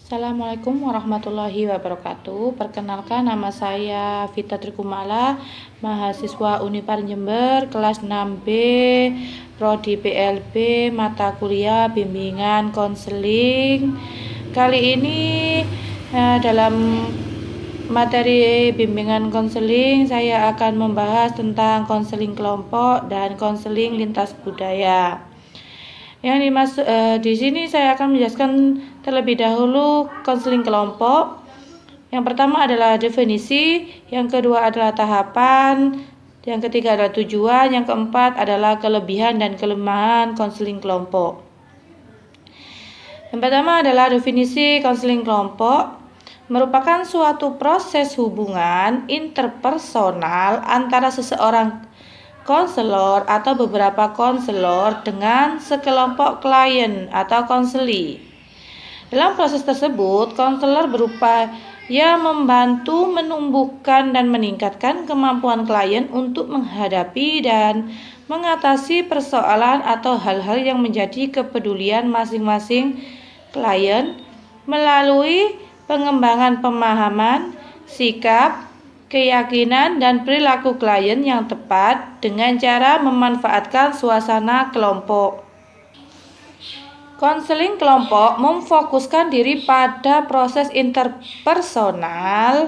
Assalamualaikum warahmatullahi wabarakatuh. Perkenalkan, nama saya Vita Trikumala, mahasiswa Unipar Jember, kelas 6B, Prodi PLB, mata kuliah bimbingan konseling. Kali ini dalam materi bimbingan konseling saya akan membahas tentang konseling kelompok dan konseling lintas budaya. Di sini saya akan menjelaskan terlebih dahulu konseling kelompok. Yang pertama adalah definisi, yang kedua adalah tahapan, yang ketiga adalah tujuan, yang keempat adalah kelebihan dan kelemahan konseling kelompok. Yang pertama adalah definisi konseling kelompok. Merupakan suatu proses hubungan interpersonal antara seseorang konselor atau beberapa konselor dengan sekelompok klien atau konseli. Dalam proses tersebut, konselor berupaya membantu menumbuhkan dan meningkatkan kemampuan klien untuk menghadapi dan mengatasi persoalan atau hal-hal yang menjadi kepedulian masing-masing klien melalui pengembangan pemahaman, sikap, keyakinan dan perilaku klien yang tepat dengan cara memanfaatkan suasana kelompok. Konseling kelompok memfokuskan diri pada proses interpersonal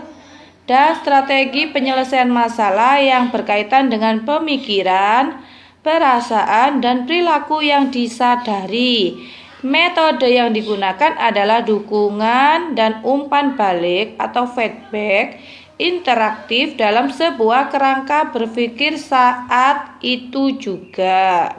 dan strategi penyelesaian masalah yang berkaitan dengan pemikiran, perasaan, dan perilaku yang disadari. Metode yang digunakan adalah dukungan dan umpan balik atau feedback interaktif dalam sebuah kerangka berpikir saat itu juga.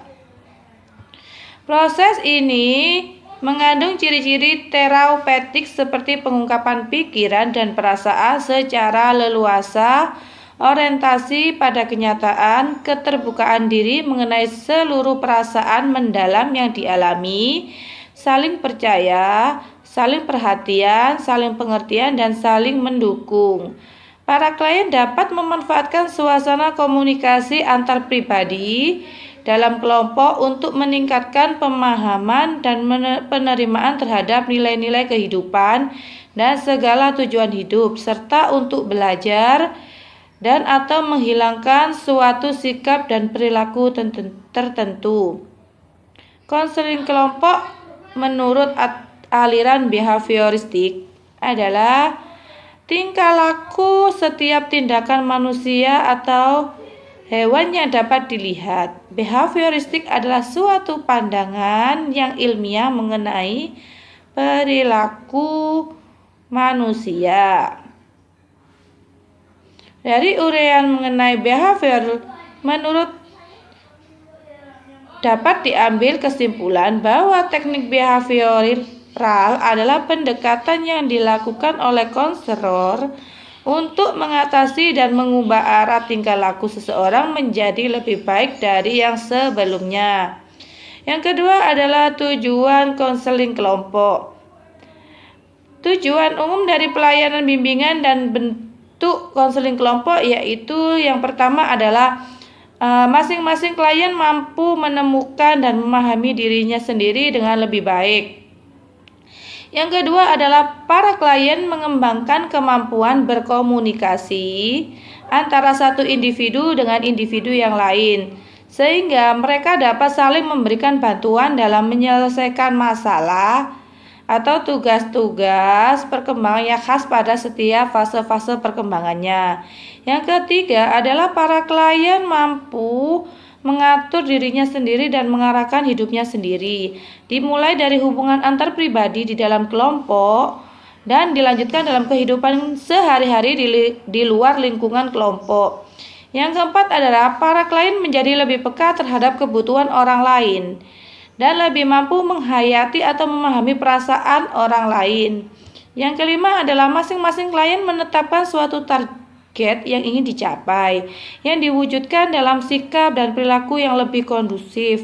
Proses ini mengandung ciri-ciri terapeutik seperti pengungkapan pikiran dan perasaan secara leluasa, orientasi pada kenyataan, keterbukaan diri mengenai seluruh perasaan mendalam yang dialami, saling percaya, saling perhatian, saling pengertian, dan saling mendukung. Para klien dapat memanfaatkan suasana komunikasi antar pribadi dalam kelompok untuk meningkatkan pemahaman dan penerimaan terhadap nilai-nilai kehidupan dan segala tujuan hidup, serta untuk belajar dan atau menghilangkan suatu sikap dan perilaku tertentu. Konseling kelompok menurut aliran behavioristik adalah tingkah laku setiap tindakan manusia atau hewan yang dapat dilihat. Behavioristik adalah suatu pandangan yang ilmiah mengenai perilaku manusia. Dari uraian mengenai behavior, dapat diambil kesimpulan bahwa teknik behavioral adalah pendekatan yang dilakukan oleh konselor untuk mengatasi dan mengubah arah tingkah laku seseorang menjadi lebih baik dari yang sebelumnya. Yang kedua adalah tujuan konseling kelompok. Tujuan umum dari pelayanan bimbingan dan bentuk konseling kelompok yaitu yang pertama adalah masing-masing klien mampu menemukan dan memahami dirinya sendiri dengan lebih baik. Yang kedua adalah para klien mengembangkan kemampuan berkomunikasi antara satu individu dengan individu yang lain, sehingga mereka dapat saling memberikan bantuan dalam menyelesaikan masalah atau tugas-tugas perkembangan yang khas pada setiap fase-fase perkembangannya. Yang ketiga adalah para klien mampu mengatur dirinya sendiri dan mengarahkan hidupnya sendiri, dimulai dari hubungan antar pribadi di dalam kelompok dan dilanjutkan dalam kehidupan sehari-hari di luar lingkungan kelompok. Yang keempat adalah para klien menjadi lebih peka terhadap kebutuhan orang lain dan lebih mampu menghayati atau memahami perasaan orang lain. Yang kelima adalah masing-masing klien menetapkan suatu target yang ingin dicapai, yang diwujudkan dalam sikap dan perilaku yang lebih kondusif,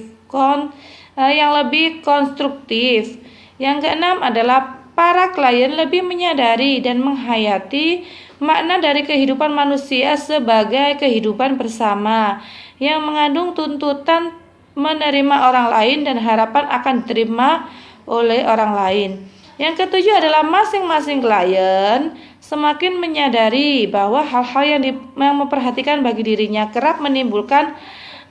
yang lebih konstruktif. Yang keenam adalah para klien lebih menyadari dan menghayati makna dari kehidupan manusia sebagai kehidupan bersama, yang mengandung tuntutan menerima orang lain dan harapan akan diterima oleh orang lain. Yang ketujuh adalah masing-masing klien semakin menyadari bahwa hal-hal yang memperhatikan bagi dirinya kerap menimbulkan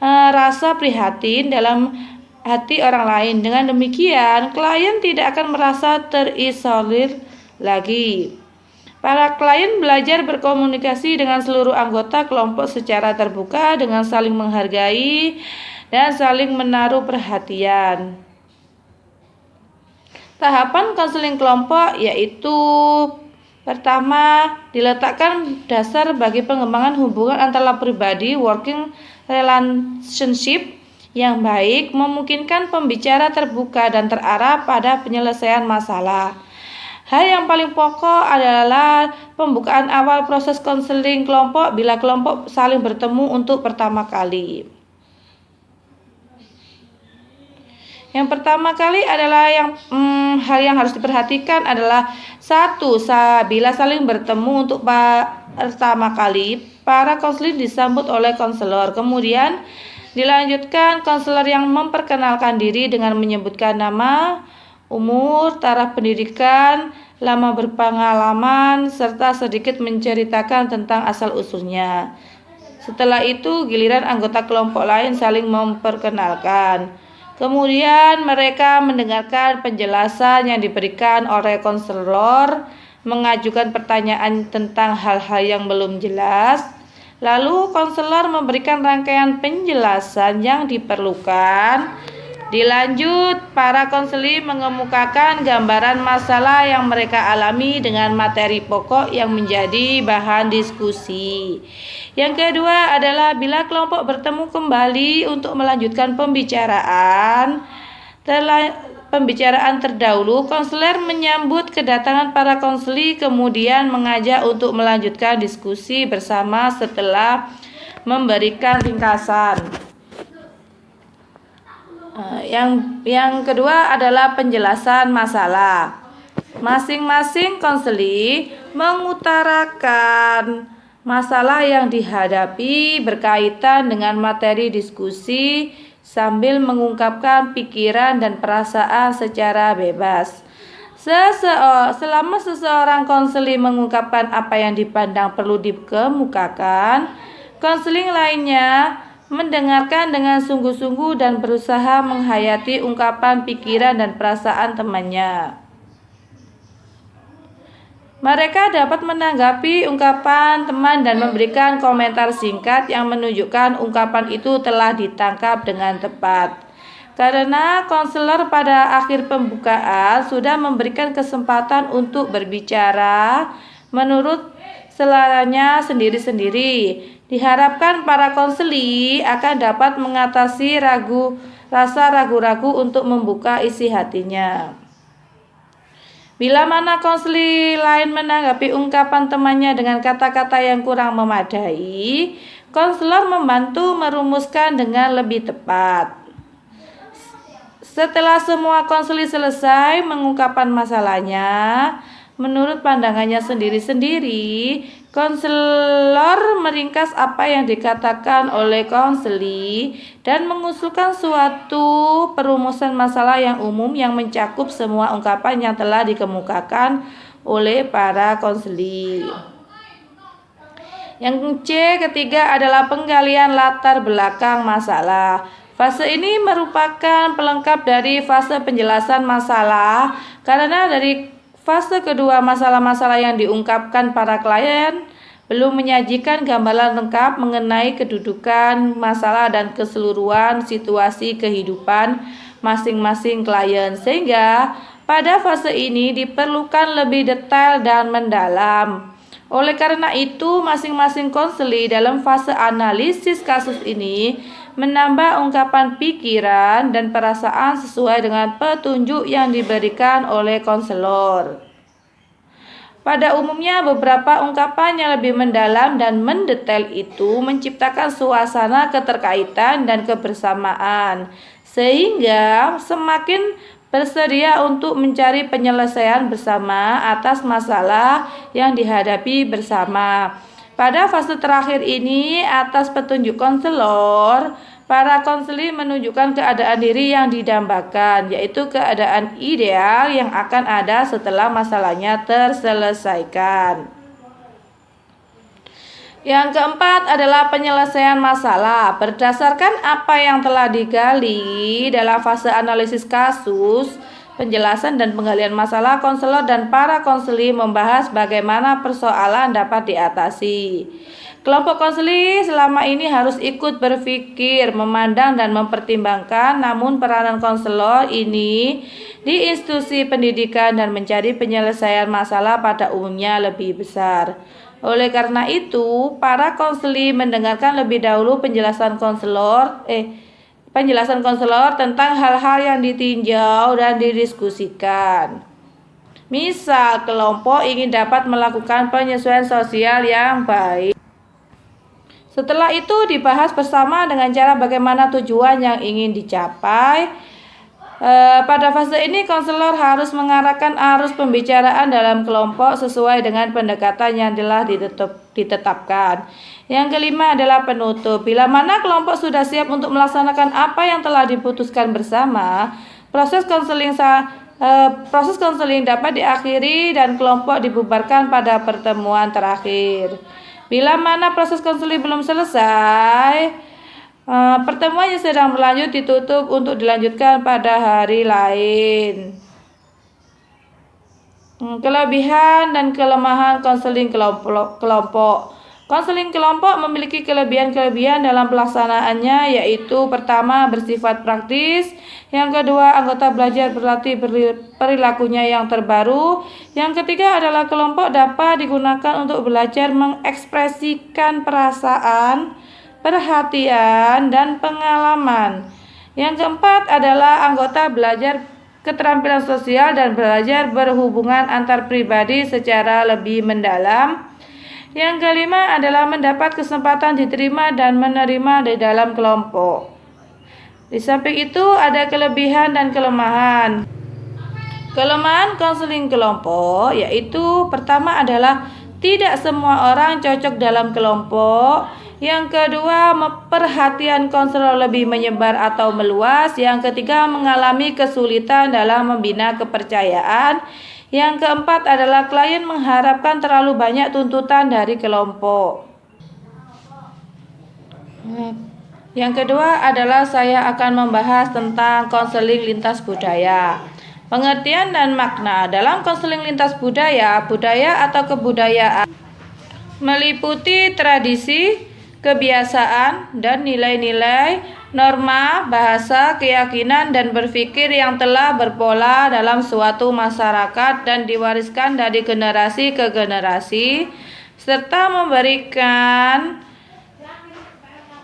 rasa prihatin dalam hati orang lain. Dengan demikian, klien tidak akan merasa terisolir lagi. Para klien belajar berkomunikasi dengan seluruh anggota kelompok secara terbuka dengan saling menghargai dan saling menaruh perhatian. Tahapan konseling kelompok yaitu pertama, diletakkan dasar bagi pengembangan hubungan antara pribadi, working relationship yang baik, memungkinkan pembicara terbuka dan terarah pada penyelesaian masalah. Hal yang paling pokok adalah pembukaan awal proses konseling kelompok bila kelompok saling bertemu untuk pertama kali. Yang pertama kali adalah hal yang harus diperhatikan adalah satu, bila saling bertemu untuk pertama kali, para konselor disambut oleh konselor. Kemudian dilanjutkan konselor yang memperkenalkan diri dengan menyebutkan nama, umur, taraf pendidikan, lama berpengalaman, serta sedikit menceritakan tentang asal-usulnya. Setelah itu, giliran anggota kelompok lain saling memperkenalkan. Kemudian mereka mendengarkan penjelasan yang diberikan oleh konselor, mengajukan pertanyaan tentang hal-hal yang belum jelas. Lalu konselor memberikan rangkaian penjelasan yang diperlukan. Dilanjut, para konseli mengemukakan gambaran masalah yang mereka alami dengan materi pokok yang menjadi bahan diskusi. Yang kedua adalah bila kelompok bertemu kembali untuk melanjutkan pembicaraan terdahulu, konselor menyambut kedatangan para konseli kemudian mengajak untuk melanjutkan diskusi bersama setelah memberikan ringkasan. Yang kedua adalah penjelasan masalah. Masing-masing konseli mengutarakan masalah yang dihadapi berkaitan dengan materi diskusi sambil mengungkapkan pikiran dan perasaan secara bebas. Selama seseorang konseli mengungkapkan apa yang dipandang perlu dikemukakan, konseling lainnya mendengarkan dengan sungguh-sungguh dan berusaha menghayati ungkapan pikiran dan perasaan temannya. Mereka dapat menanggapi ungkapan teman dan memberikan komentar singkat yang menunjukkan ungkapan itu telah ditangkap dengan tepat. Karena konselor pada akhir pembukaan sudah memberikan kesempatan untuk berbicara menurut seleranya sendiri-sendiri. Diharapkan para konseli akan dapat mengatasi rasa ragu-ragu untuk membuka isi hatinya. Bila mana konseli lain menanggapi ungkapan temannya dengan kata-kata yang kurang memadai, konselor membantu merumuskan dengan lebih tepat. Setelah semua konseli selesai mengungkapkan masalahnya, menurut pandangannya sendiri-sendiri, konselor meringkas apa yang dikatakan oleh konseli dan mengusulkan suatu perumusan masalah yang umum yang mencakup semua ungkapan yang telah dikemukakan oleh para konseli. Yang ketiga adalah penggalian latar belakang masalah. Fase ini merupakan pelengkap dari fase penjelasan masalah karena dari fase kedua masalah-masalah yang diungkapkan para klien belum menyajikan gambaran lengkap mengenai kedudukan masalah dan keseluruhan situasi kehidupan masing-masing klien, sehingga pada fase ini diperlukan lebih detail dan mendalam. Oleh karena itu, masing-masing konseli dalam fase analisis kasus ini menambah ungkapan pikiran dan perasaan sesuai dengan petunjuk yang diberikan oleh konselor. Pada umumnya, beberapa ungkapan yang lebih mendalam dan mendetail itu menciptakan suasana keterkaitan dan kebersamaan, sehingga semakin bersedia untuk mencari penyelesaian bersama atas masalah yang dihadapi bersama. Pada fase terakhir ini, atas petunjuk konselor, Para konseling menunjukkan keadaan diri yang didambakan, yaitu keadaan ideal yang akan ada setelah masalahnya terselesaikan. Yang keempat adalah penyelesaian masalah. Berdasarkan apa yang telah digali dalam fase analisis kasus, penjelasan dan penggalian masalah, konselor dan para konseling membahas bagaimana persoalan dapat diatasi. Kelompok konseling selama ini harus ikut berpikir, memandang dan mempertimbangkan, namun peranan konselor ini di institusi pendidikan dan mencari penyelesaian masalah pada umumnya lebih besar. Oleh karena itu, para konseling mendengarkan lebih dahulu penjelasan konselor tentang hal-hal yang ditinjau dan didiskusikan. Misal, kelompok ingin dapat melakukan penyesuaian sosial yang baik. Setelah itu dibahas bersama dengan cara bagaimana tujuan yang ingin dicapai. Pada fase ini konselor harus mengarahkan arus pembicaraan dalam kelompok sesuai dengan pendekatan yang telah ditetapkan. Yang kelima adalah penutup. Bila mana kelompok sudah siap untuk melaksanakan apa yang telah diputuskan bersama, proses konseling dapat diakhiri dan kelompok dibubarkan pada pertemuan terakhir. Bila mana proses konseling belum selesai, pertemuan yang sedang berlanjut ditutup untuk dilanjutkan pada hari lain. Kelebihan dan kelemahan konseling kelompok. Konseling kelompok memiliki kelebihan-kelebihan dalam pelaksanaannya, yaitu pertama, bersifat praktis. Yang kedua, anggota belajar berlatih perilakunya yang terbaru. Yang ketiga adalah kelompok dapat digunakan untuk belajar mengekspresikan perasaan, perhatian, dan pengalaman. Yang keempat adalah anggota belajar keterampilan sosial dan belajar berhubungan antar pribadi secara lebih mendalam. Yang kelima adalah mendapat kesempatan diterima dan menerima di dalam kelompok. Di samping itu ada kelebihan dan kelemahan. Kelemahan konseling kelompok yaitu pertama adalah tidak semua orang cocok dalam kelompok. Yang kedua, perhatian konselor lebih menyebar atau meluas. Yang ketiga, mengalami kesulitan dalam membina kepercayaan. Yang keempat adalah klien mengharapkan terlalu banyak tuntutan dari kelompok. Yang kedua adalah saya akan membahas tentang konseling lintas budaya. Pengertian dan makna dalam konseling lintas budaya atau kebudayaan meliputi tradisi, kebiasaan, dan nilai-nilai, norma, bahasa, keyakinan, dan berpikir yang telah berpola dalam suatu masyarakat dan diwariskan dari generasi ke generasi, serta memberikan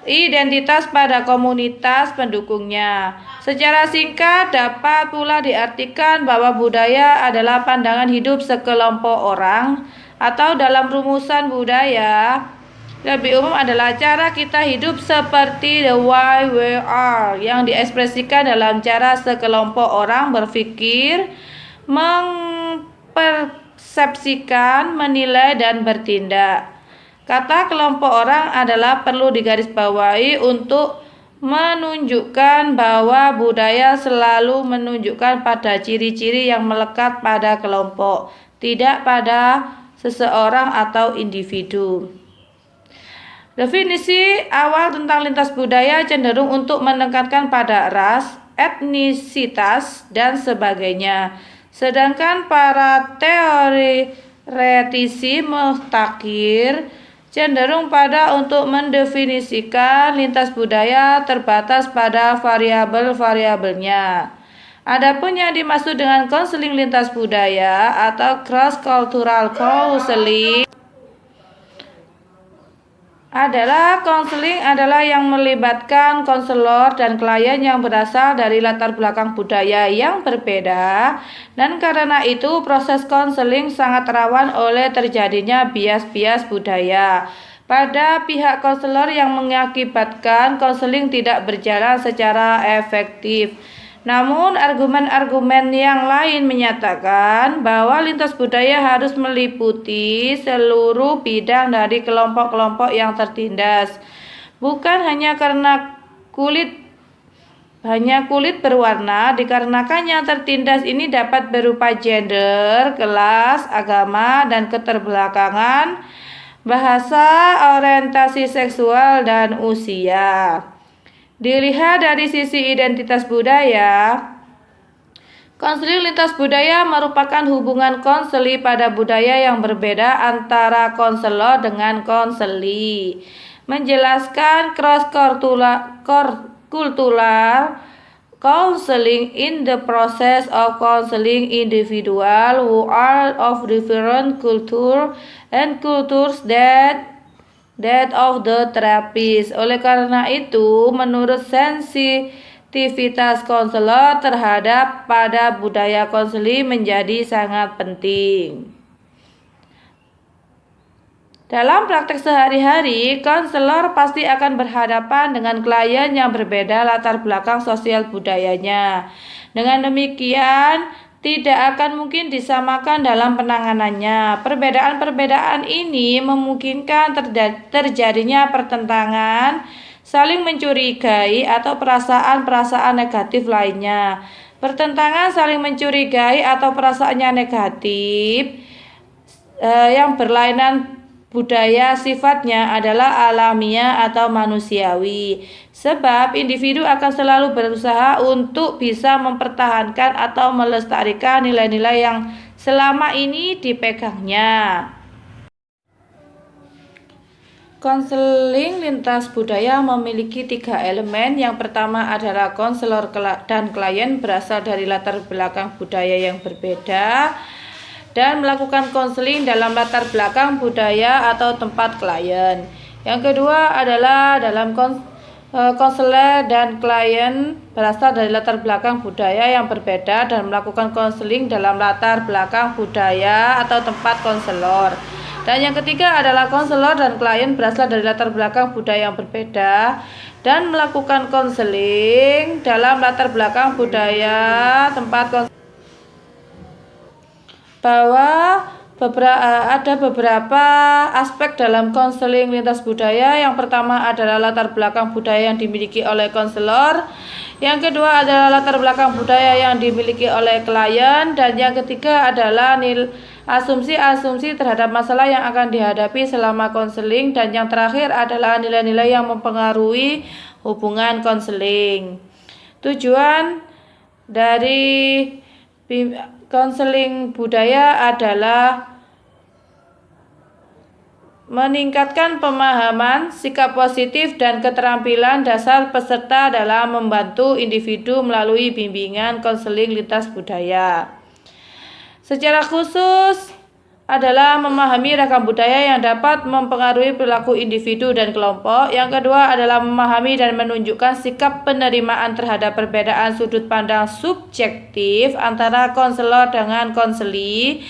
identitas pada komunitas pendukungnya. Secara singkat dapat pula diartikan bahwa budaya adalah pandangan hidup sekelompok orang, atau dalam rumusan budaya lebih umum adalah cara kita hidup seperti the way we are yang diekspresikan dalam cara sekelompok orang berpikir, mempersepsikan, menilai, dan bertindak. Kata kelompok orang adalah perlu digarisbawahi untuk menunjukkan bahwa budaya selalu menunjukkan pada ciri-ciri yang melekat pada kelompok, tidak pada seseorang atau individu. Definisi awal tentang lintas budaya cenderung untuk menekankan pada ras, etnisitas, dan sebagainya. Sedangkan para teoretisi muhtakhir cenderung pada untuk mendefinisikan lintas budaya terbatas pada variabel-variabelnya. Adapun yang dimaksud dengan konseling lintas budaya atau cross cultural counseling adalah yang melibatkan konselor dan klien yang berasal dari latar belakang budaya yang berbeda, dan karena itu proses konseling sangat rawan oleh terjadinya bias-bias budaya pada pihak konselor yang mengakibatkan konseling tidak berjalan secara efektif. Namun argumen-argumen yang lain menyatakan bahwa lintas budaya harus meliputi seluruh bidang dari kelompok-kelompok yang tertindas, bukan hanya karena kulit berwarna, dikarenakan yang tertindas ini dapat berupa gender, kelas, agama, dan keterbelakangan, bahasa, orientasi seksual, dan usia. Dilihat dari sisi identitas budaya, konseling lintas budaya merupakan hubungan konseli pada budaya yang berbeda antara konselor dengan konseli, menjelaskan cross-cultural counseling in the process of counseling individual who are of different culture and cultures that of the therapist. Oleh karena itu, menurut sensitivitas konselor terhadap pada budaya konseling menjadi sangat penting. Dalam praktek sehari-hari, konselor pasti akan berhadapan dengan klien yang berbeda latar belakang sosial budayanya. Dengan demikian, tidak akan mungkin disamakan dalam penanganannya. Perbedaan-perbedaan ini memungkinkan terjadinya pertentangan, saling mencurigai, atau perasaan-perasaan negatif lainnya. Pertentangan saling mencurigai atau perasaannya negatif yang berlainan budaya sifatnya adalah alamiah atau manusiawi, sebab individu akan selalu berusaha untuk bisa mempertahankan atau melestarikan nilai-nilai yang selama ini dipegangnya. Konseling lintas budaya memiliki 3 elemen. Yang pertama adalah konselor dan klien berasal dari latar belakang budaya yang berbeda dan melakukan konseling dalam latar belakang budaya atau tempat klien. Yang kedua adalah dalam konselor dan klien berasal dari latar belakang budaya yang berbeda dan melakukan konseling dalam latar belakang budaya atau tempat konselor. Dan yang ketiga adalah konselor dan klien berasal dari latar belakang budaya yang berbeda dan melakukan konseling dalam latar belakang budaya tempat konselor. Bahwa ada beberapa aspek dalam konseling lintas budaya. Yang pertama adalah latar belakang budaya yang dimiliki oleh konselor. Yang kedua adalah latar belakang budaya yang dimiliki oleh klien. Dan yang ketiga adalah asumsi-asumsi terhadap masalah yang akan dihadapi selama konseling. Dan yang terakhir adalah nilai-nilai yang mempengaruhi hubungan konseling. Tujuan dari konseling budaya adalah meningkatkan pemahaman, sikap positif, dan keterampilan dasar peserta dalam membantu individu melalui bimbingan konseling lintas budaya. Secara khusus adalah memahami ragam budaya yang dapat mempengaruhi perilaku individu dan kelompok. Yang kedua adalah memahami dan menunjukkan sikap penerimaan terhadap perbedaan sudut pandang subjektif antara konselor dengan konseli.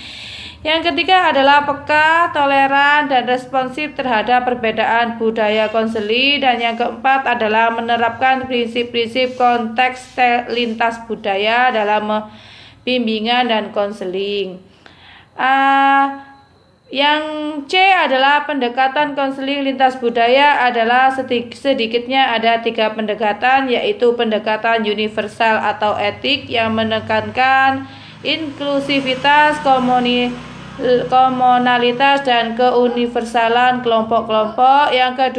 Yang ketiga adalah peka, toleran, dan responsif terhadap perbedaan budaya konseli. Dan yang keempat adalah menerapkan prinsip-prinsip konteks lintas budaya dalam bimbingan dan konseling. Yang C adalah pendekatan konseling lintas budaya adalah sedikitnya ada 3 pendekatan, yaitu pendekatan universal atau etik yang menekankan inklusivitas, komunalitas, dan keuniversalan kelompok-kelompok. Yang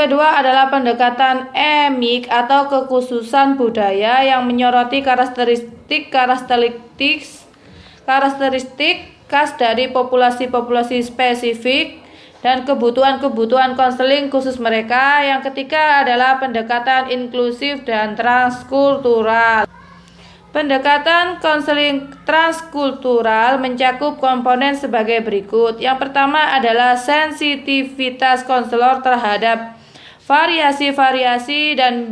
kedua adalah pendekatan emik atau kekhususan budaya yang menyoroti karakteristik khas dari populasi-populasi spesifik dan kebutuhan-kebutuhan konseling khusus mereka. Yang ketiga adalah pendekatan inklusif dan transkultural. Pendekatan konseling transkultural mencakup komponen sebagai berikut. Yang pertama adalah sensitivitas konselor terhadap variasi-variasi dan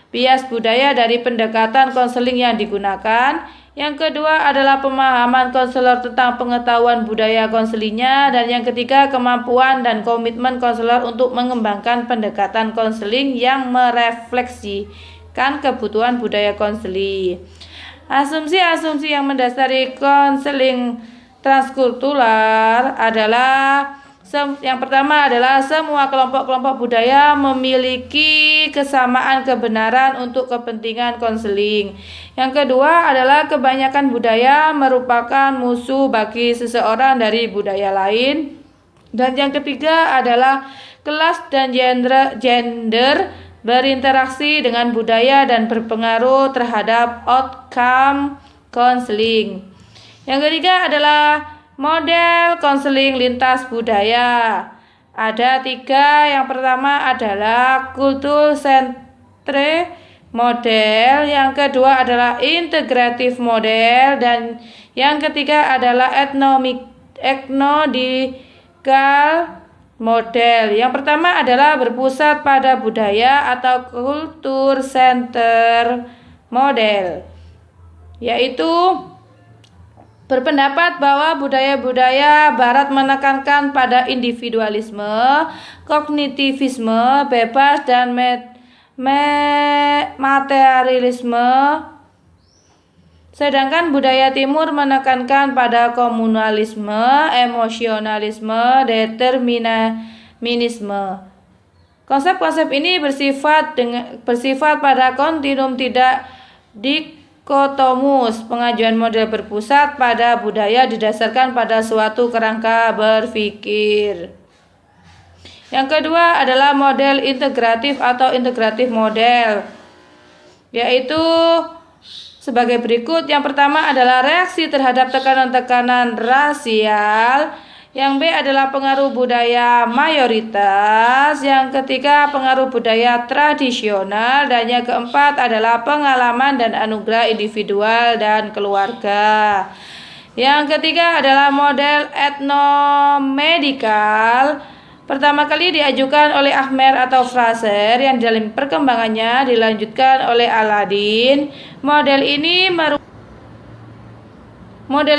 bias budaya dari pendekatan konseling yang digunakan. Yang kedua adalah pemahaman konselor tentang pengetahuan budaya konselingnya. Dan yang ketiga, kemampuan dan komitmen konselor untuk mengembangkan pendekatan konseling yang merefleksikan kebutuhan budaya konseling. Asumsi-asumsi yang mendasari konseling transkultural adalah Yang pertama adalah semua kelompok-kelompok budaya memiliki kesamaan kebenaran untuk kepentingan konseling. Yang kedua adalah kebanyakan budaya merupakan musuh bagi seseorang dari budaya lain. Dan yang ketiga adalah kelas dan gender berinteraksi dengan budaya dan berpengaruh terhadap outcome konseling. Yang ketiga adalah model konseling lintas budaya. Ada 3. Yang pertama adalah culture centre model, yang kedua adalah integratif model, dan yang ketiga adalah ethnodical model. Yang pertama adalah berpusat pada budaya atau culture center model, yaitu berpendapat bahwa budaya-budaya barat menekankan pada individualisme, kognitivisme bebas, dan materialisme, sedangkan budaya timur menekankan pada komunalisme, emosionalisme, determinisme. Konsep-konsep ini bersifat pada kontinum tidak dikotomus. Pengajuan model berpusat pada budaya didasarkan pada suatu kerangka berpikir. Yang kedua adalah model integratif atau integratif model, yaitu sebagai berikut. Yang pertama adalah reaksi terhadap tekanan-tekanan rasial. Yang B adalah pengaruh budaya mayoritas. Yang ketiga pengaruh budaya tradisional. Dan yang keempat adalah pengalaman dan anugerah individual dan keluarga. Yang ketiga adalah model etnomedikal. Pertama kali diajukan oleh Ahmer atau Fraser, yang dalam perkembangannya dilanjutkan oleh Aladin. Model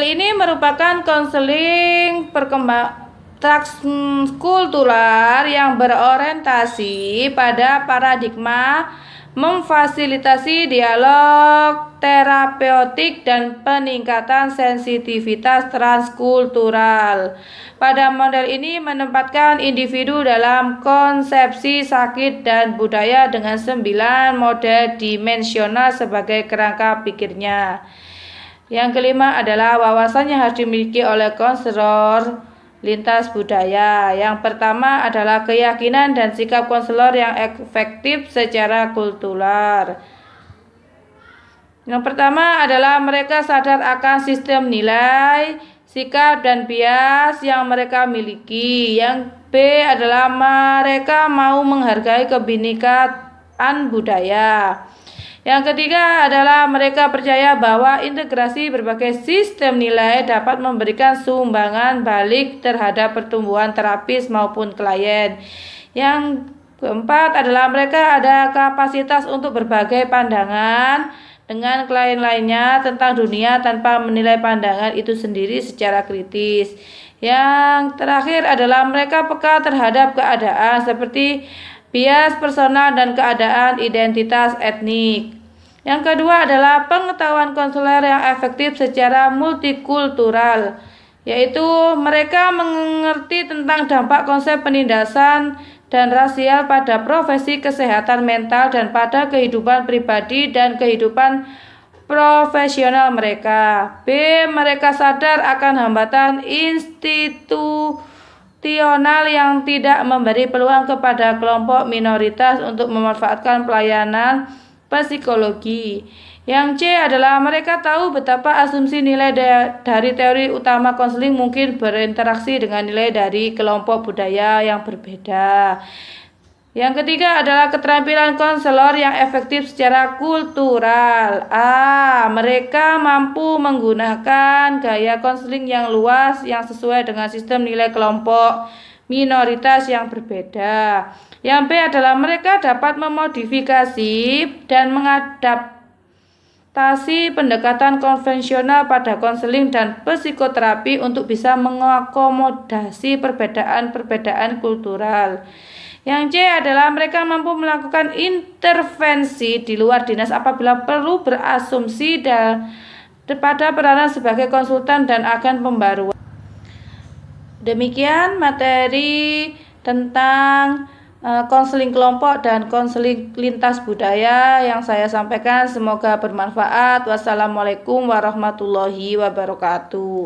ini merupakan konseling transkultural yang berorientasi pada paradigma memfasilitasi dialog terapeutik dan peningkatan sensitivitas transkultural. Pada model ini menempatkan individu dalam konsepsi sakit dan budaya dengan 9 model dimensional sebagai kerangka pikirnya. Yang kelima adalah wawasan yang harus dimiliki oleh konselor lintas budaya. Yang pertama adalah keyakinan dan sikap konselor yang efektif secara kultural. Yang pertama adalah mereka sadar akan sistem nilai, sikap, dan bias yang mereka miliki. Yang B adalah mereka mau menghargai kebinekaan budaya. Yang ketiga adalah mereka percaya bahwa integrasi berbagai sistem nilai dapat memberikan sumbangan balik terhadap pertumbuhan terapis maupun klien. Yang keempat adalah mereka ada kapasitas untuk berbagai pandangan dengan klien lainnya tentang dunia tanpa menilai pandangan itu sendiri secara kritis. Yang terakhir adalah mereka peka terhadap keadaan seperti bias personal dan keadaan identitas etnik. Yang kedua adalah pengetahuan konselor yang efektif secara multikultural, yaitu mereka mengerti tentang dampak konsep penindasan dan rasial pada profesi kesehatan mental dan pada kehidupan pribadi dan kehidupan profesional mereka. B. Mereka sadar akan hambatan institusional yang tidak memberi peluang kepada kelompok minoritas untuk memanfaatkan pelayanan psikologi. Yang C adalah mereka tahu betapa asumsi nilai dari teori utama konseling mungkin berinteraksi dengan nilai dari kelompok budaya yang berbeda. Yang ketiga adalah keterampilan konselor yang efektif secara kultural. A. Mereka mampu menggunakan gaya konseling yang luas yang sesuai dengan sistem nilai kelompok minoritas yang berbeda. Yang B adalah mereka dapat memodifikasi dan mengadaptasi pendekatan konvensional pada konseling dan psikoterapi untuk bisa mengakomodasi perbedaan-perbedaan kultural. Yang C adalah mereka mampu melakukan intervensi di luar dinas apabila perlu, berasumsi pada peranan sebagai konsultan dan agen pembaruan. Demikian materi tentang konseling kelompok dan konseling lintas budaya yang saya sampaikan. Semoga bermanfaat. Wassalamualaikum warahmatullahi wabarakatuh.